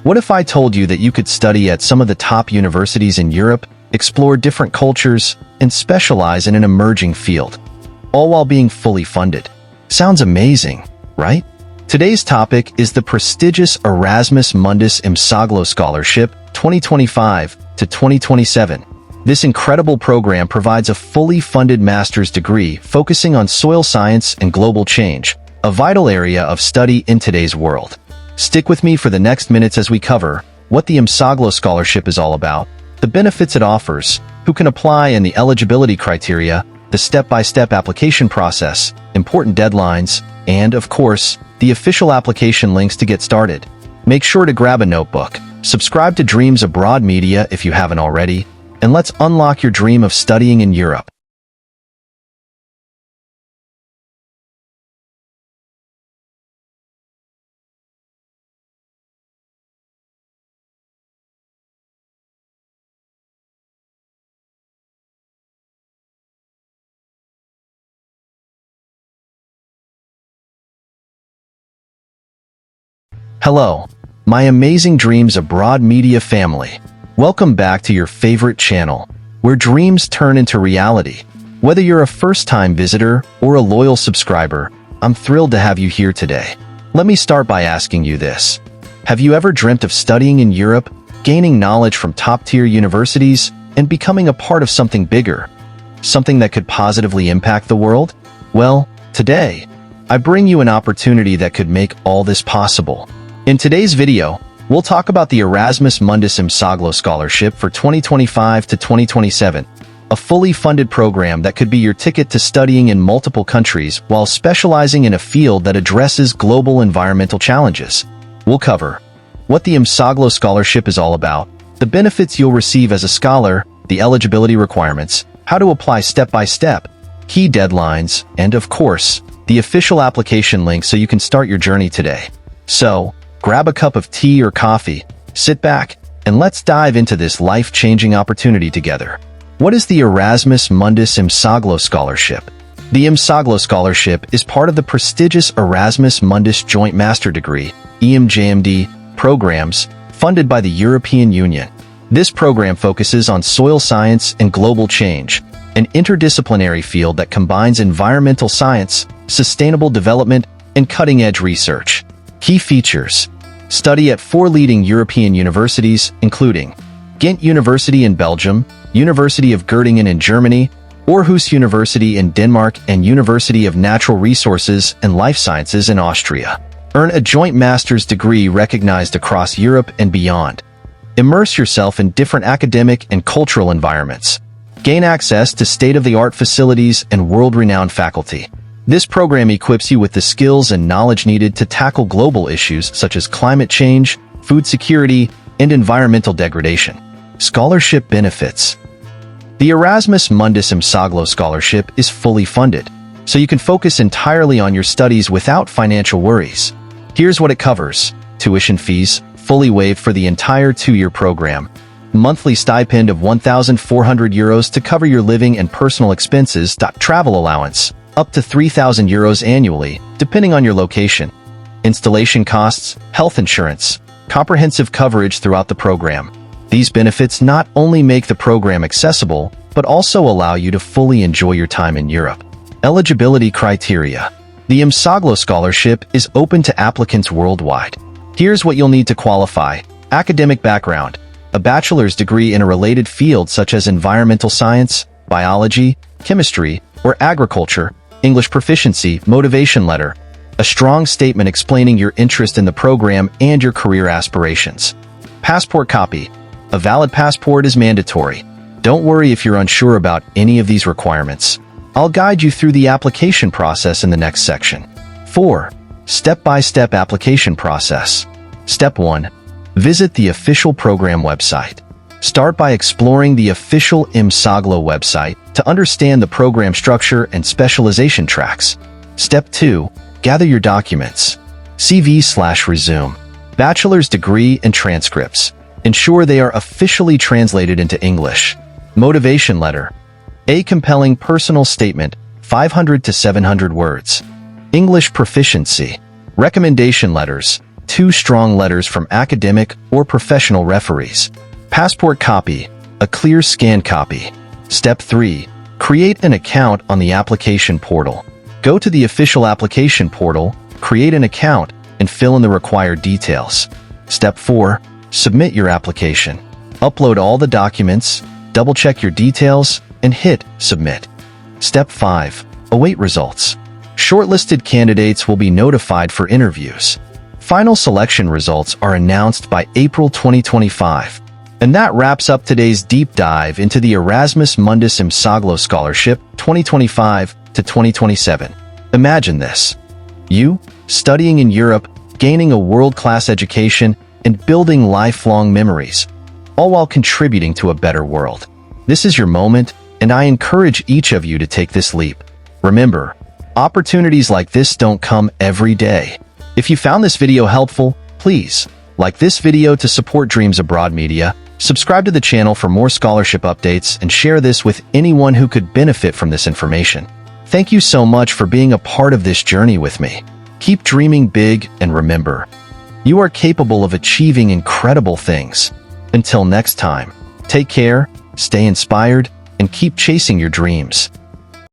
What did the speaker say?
What if I told you that you could study at some of the top universities in Europe, explore different cultures, and specialize in an emerging field, all while being fully funded? Sounds amazing, right? Today's topic is the prestigious Erasmus Mundus IMSOGLO Scholarship 2025 to 2027. This incredible program provides a fully funded master's degree focusing on soil science and global change, a vital area of study in today's world. Stick with me for the next minutes as we cover what the IMSOGLO Scholarship is all about, the benefits it offers, who can apply and the eligibility criteria, the step-by-step application process, important deadlines, and, of course, the official application links to get started. Make sure to grab a notebook, subscribe to Dreams Abroad Media if you haven't already, and let's unlock your dream of studying in Europe. Hello, my amazing Dreams Abroad Media family. Welcome back to your favorite channel, where dreams turn into reality. Whether you're a first-time visitor or a loyal subscriber, I'm thrilled to have you here today. Let me start by asking you this. Have you ever dreamt of studying in Europe, gaining knowledge from top-tier universities, and becoming a part of something bigger? Something that could positively impact the world? Well, today, I bring you an opportunity that could make all this possible. In today's video, we'll talk about the Erasmus Mundus IMSOGLO Scholarship for 2025 to 2027, a fully funded program that could be your ticket to studying in multiple countries while specializing in a field that addresses global environmental challenges. We'll cover what the IMSOGLO Scholarship is all about, the benefits you'll receive as a scholar, the eligibility requirements, how to apply step-by-step, key deadlines, and of course, the official application link so you can start your journey today. So, grab a cup of tea or coffee, sit back, and let's dive into this life-changing opportunity together. What is the Erasmus Mundus IMSOGLO Scholarship? The IMSOGLO Scholarship is part of the prestigious Erasmus Mundus Joint Master Degree (EMJMD) programs funded by the European Union. This program focuses on soil science and global change, an interdisciplinary field that combines environmental science, sustainable development, and cutting-edge research. Key features: study at 4 leading European universities, including Ghent University in Belgium, University of Göttingen in Germany, Aarhus University in Denmark, and University of Natural Resources and Life Sciences in Austria. Earn a joint master's degree recognized across Europe and beyond. Immerse yourself in different academic and cultural environments. Gain access to state-of-the-art facilities and world-renowned faculty. This program equips you with the skills and knowledge needed to tackle global issues such as climate change, food security, and environmental degradation. Scholarship benefits. The Erasmus Mundus IMSOGLO Scholarship is fully funded, so you can focus entirely on your studies without financial worries. Here's what it covers: tuition fees, fully waived for the entire 2-year program, monthly stipend of €1,400 to cover your living and personal expenses, travel allowance, up to €3,000 annually, depending on your location, installation costs, health insurance, comprehensive coverage throughout the program. These benefits not only make the program accessible, but also allow you to fully enjoy your time in Europe. Eligibility criteria. The IMSOGLO Scholarship is open to applicants worldwide. Here's what you'll need to qualify: academic background, a bachelor's degree in a related field such as environmental science, biology, chemistry, or agriculture, English proficiency, motivation letter, a strong statement explaining your interest in the program and your career aspirations. Passport copy. A valid passport is mandatory. Don't worry if you're unsure about any of these requirements. I'll guide you through the application process in the next section. 4. Step-by-step application process. Step 1. Visit the official program website. Start by exploring the official IMSOGLO website to understand the program structure and specialization tracks. Step 2. Gather your documents. CV/resume. Bachelor's degree and transcripts. Ensure they are officially translated into English. Motivation letter. A compelling personal statement, 500 to 700 words. English proficiency. Recommendation letters. 2 strong letters from academic or professional referees. Passport copy, a clear scanned copy. Step 3. Create an account on the application portal. Go to the official application portal, create an account, and fill in the required details. Step 4. Submit your application. Upload all the documents, double-check your details, and hit Submit. Step 5. Await results. Shortlisted candidates will be notified for interviews. Final selection results are announced by April 2025. And that wraps up today's deep dive into the Erasmus Mundus IMSOGLO Scholarship 2025 to 2027. Imagine this. You, studying in Europe, gaining a world-class education, and building lifelong memories, all while contributing to a better world. This is your moment, and I encourage each of you to take this leap. Remember, opportunities like this don't come every day. If you found this video helpful, please like this video to support Dreams Abroad Media, subscribe to the channel for more scholarship updates, and share this with anyone who could benefit from this information. Thank you so much for being a part of this journey with me. Keep dreaming big, and remember, you are capable of achieving incredible things. Until next time, take care, stay inspired, and keep chasing your dreams.